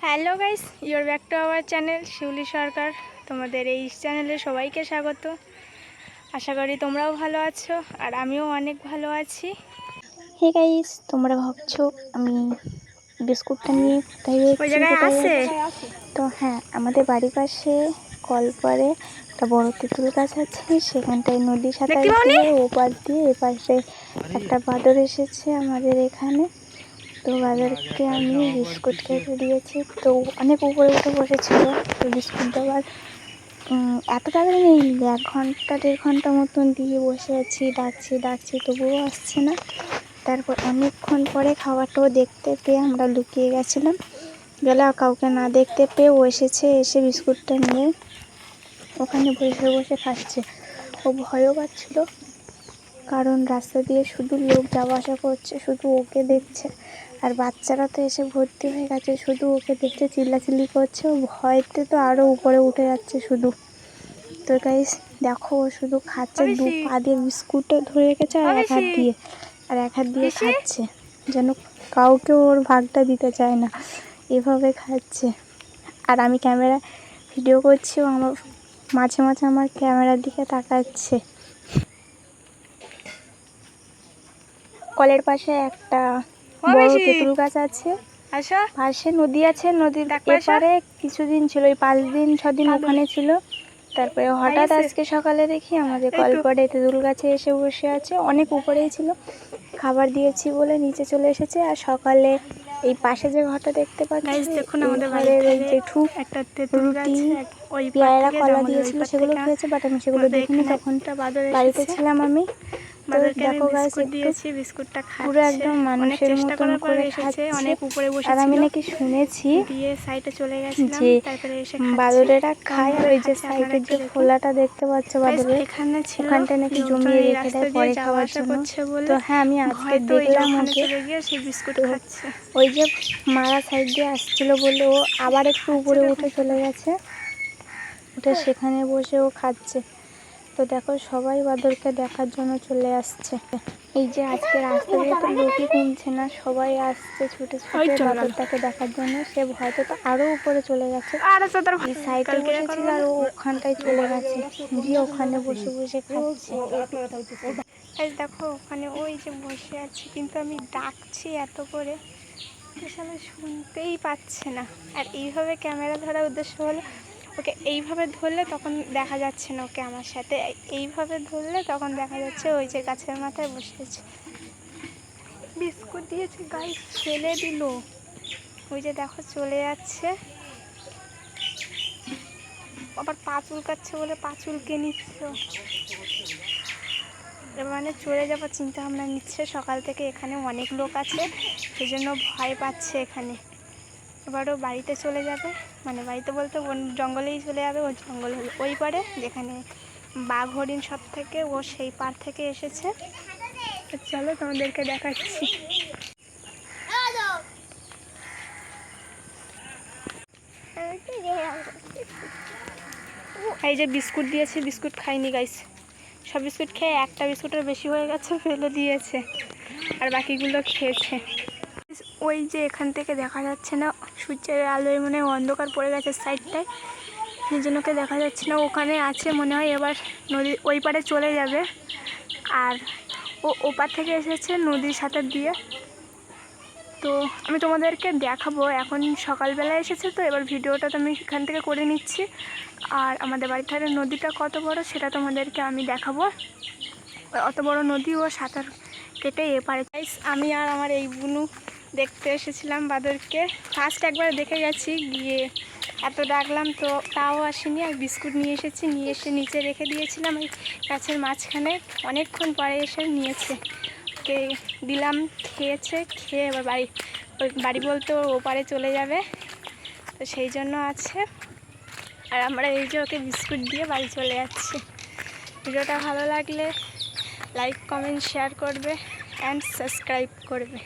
Hello guys, you're back to our channel Shiuli Sarkar. তোমাদের এই চ্যানেলে সবাইকে স্বাগত। আশা করি তোমরাও ভালো আছো আর আমিও অনেক ভালো আছি। হে গাইস, তোমরা ভাবছো আমি বিস্কুটটা নিয়ে ওই জায়গায় আছে তো হ্যাঁ, আমাদের বাড়ির পাশে কলপারে একটা বড় তেঁতুল গাছ আছে। সেখানটায় নদী সাঁতার দিয়ে ওপার দিয়ে এপাশে একটা বাঁদর এসেছে আমাদের এখানে। তো বাঁদরকে আমি বিস্কুট খেতে দিয়েছি। তো অনেক উপরে উঠে বসেছিল। তো বিস্কুট দেওয়ার এত তাড়াতাড়ি নেই, 1-1.5 ঘন্টা মতন দিয়ে বসে আছি, ডাকছি তবুও আসছে না। তারপর অনেকক্ষণ পরে খাবারটাও দেখতে পেয়ে আমরা লুকিয়ে গেছিলাম। গেলে কাউকে না দেখতে পেয়ে ও এসে বিস্কুটটা নিয়ে ওখানে বসে বসে খাচ্ছে। ও ভয়ও পাচ্ছিল, কারণ রাস্তা দিয়ে শুধু লোক যাওয়া আসা করছে, শুধু ওকে দেখছে। আর বাচ্চারা তো এসে ভর্তি হয়ে গেছে, শুধু ওকে দেখছে, চিল্লাচিল্লি করছে। ও ভয়তে তো আরও উপরে উঠে যাচ্ছে শুধু। তো গাইস দেখো, ও শুধু খাচ্ছে, 2 পা দিয়ে বিস্কুটটা ধরে রেখেছে আর এক হাত দিয়ে খাচ্ছে, যেন কাউকে ওর ভাগটা দিতে চায় না, এভাবে খাচ্ছে। আর আমি ক্যামেরা ভিডিও করছি, ও আমার মাঝে মাঝে আমার ক্যামেরার দিকে তাকাচ্ছে। কলের পাশে একটা বড় তেঁতুল গাছ আছে, পাশে নদী আছে। নদীর এপারে কিছুদিন ছিল, এই 5-6 দিন ওখানে ছিল। তারপরে হঠাৎ আজকে সকালে দেখি আমাদের কলপাড়ে তেঁতুল গাছে এসে বসে আছে। অনেক উপরেই ছিল, খাবার দিয়েছি বলে নিচে চলে এসেছে। আর সকালে এই পাশে যে ঘরটা দেখতে পাচ্ছি, ঘরের ওই জেঠু রুটি পেয়ারা কলা দিয়েছিল, সেগুলো খেয়েছে। বাট আমি সেগুলো দেখিনি, তখন বাড়িতে ছিলাম আমি। তো দেখো গাইস, পুরো একদম মানুষের মতন করে খাচ্ছে। আর আমি নাকি শুনেছি যে বাদরেরা খায়, আর ওই যে সাইডের যে ফোলাটা দেখতে পাচ্ছ বাদরের, ওখানটা নাকি জমিয়ে রেখে দেয় পরে খাওয়ার জন্য। তো হ্যাঁ, আমি আজকে দেখলাম ওকে। ওই যে মারা সাইড দিয়ে আসছিল বলে ও আবার একটু উপরে উঠে চলে গেছে, উঠে সেখানে বসে ও খাচ্ছে। তো দেখো, সবাই বাদরকে দেখার জন্য চলে আসছে। এই যে আজকে রাস্তা দিয়ে তো লোকই কমছে না, সবাই আসছে ছুটে ছুটে বাদরটাকে দেখার জন্য। সে ভয়তে তো আরো উপরে চলে গেছে, এই সাইডে বসেছিল আর ও ওখানটায় চলে গেছে, গিয়ে ওখানে বসে বসে খাচ্ছে। দেখো ওখানে ওই যে বসে আছে, কিন্তু আমি ডাকছি এত করে, সবাই শুনতেই পাচ্ছে না। আর এইভাবে ক্যামেরা ধরার উদ্দেশ্য হলো, ওকে এইভাবে ধরলে তখন দেখা যাচ্ছে না ওকে আমার সাথে, এইভাবে ধরলে তখন দেখা যাচ্ছে ওই যে গাছের মাথায় বসে আছে। বিস্কুট দিয়েছে গাইস, ফেলে দিল। ওই যে দেখো চলে যাচ্ছে, আবার পা চুলকাচ্ছে বলে পা চুলকে নিচ্ছে, মানে চলে যাবার চিন্তা ভাবনা নিচ্ছে। সকাল থেকে এখানে অনেক লোক আছে, সেই জন্য ভয় পাচ্ছে এখানে। এবারও বাড়িতে চলে যাবে, মানে বাড়িতে বলতে জঙ্গলেই চলে যাবে। ও জঙ্গল হলো ওই পারে, যেখানে বাঘ হরিণ সব থেকে, ও সেই পার থেকে এসেছে। চলো তোমাদেরকে দেখাচ্ছি। এই যে বিস্কুট দিয়েছি, বিস্কুট খাইনি গাইস। সব বিস্কুট খেয়ে একটা বিস্কুটের বেশি হয়ে গেছে, ফেলে দিয়েছে, আর বাকিগুলো খেয়েছে। ওই যে এখান থেকে দেখা যাচ্ছে না, সূর্যের আলোয় মনে হয় অন্ধকার পড়ে গেছে সাইডটায়, সেই জন্য ওকে দেখা যাচ্ছে না। ওখানে আছে মনে হয়, এবার নদী ওই পারে চলে যাবে। আর ও ওপার থেকে এসেছে নদীর সাঁতার দিয়ে। তো আমি তোমাদেরকে দেখাবো, এখন সকালবেলা এসেছে তো এবার ভিডিওটা তো আমি এখান থেকে করে নিচ্ছি। আর আমাদের বাড়ির ধারে নদীটা কত বড় সেটা তোমাদেরকে আমি দেখাবো। অত বড় নদী ও সাঁতার কেটে এপারে। আমি আর আমার এই বুনু দেখতে এসেছিলাম বাদরকে। ফার্স্ট একবার দেখে গেছি, গিয়ে এত ডাকলাম তো তাও আসেনি। আর বিস্কুট নিয়ে এসেছি, নিয়ে এসে নিচে রেখে দিয়েছিলাম এই গাছের মাঝখানে। অনেকক্ষণ পরে এসে নিয়েছে, ওকে দিলাম, খেয়েছে। খেয়ে এবার বাড়ি বলতে ওপারে চলে যাবে, তো সেই জন্য আছে। আর আমরা এই যে ওকে বিস্কুট দিয়ে বাড়ি চলে যাচ্ছি। ভিডিওটা ভালো লাগলে লাইক কমেন্ট শেয়ার করবে অ্যান্ড সাবস্ক্রাইব করবে।